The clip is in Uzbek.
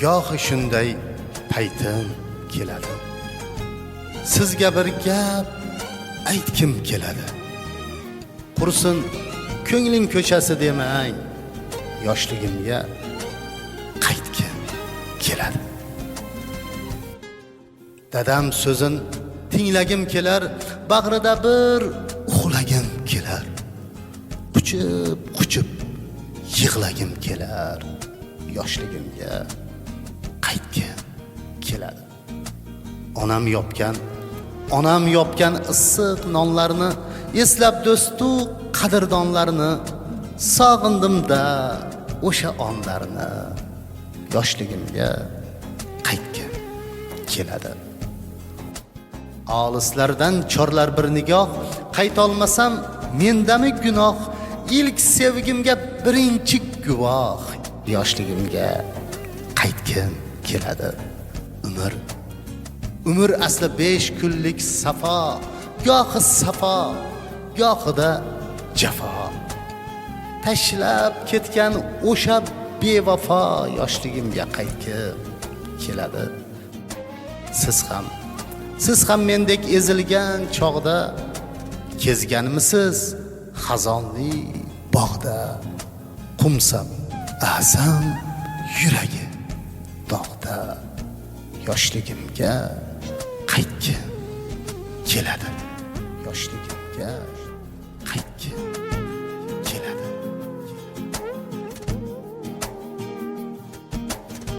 gohi shunday paytim keladi. Sizga bir gap aytkim keladi. Qursin ko'ngling ko'chasi demang, yoshligimga qaytgim keladi. Dadam so'zin tinglagim kelar, bag'rida bir uxlagim kelar. Quchib yig'lagim kelar, yoshligimga qaytgim keladi. Onam yopgan issiq nonlarni eslab do'stu qadrdonlarni sog'indim-da o'sha onlarni, yoshligimga qaytgim keladi. Olislardan chorlar bir nigoh, qaytolmasam mendami gunoh, ilk sevgimga birinchi guvoh, yoshligimga qaytgim keladi. Umr asli 5 kunlik safo, gohi safo, gohida jafo. Tashlab ketgan o'sha bevafo, yoshligimga qaytgim keladi. Siz ham mendek ezilgan chog'da kezganmisiz xazonli bog'da? Qumsam azam yuragi dog'da, yoshligimga qaytgim keladi. Yoshligimga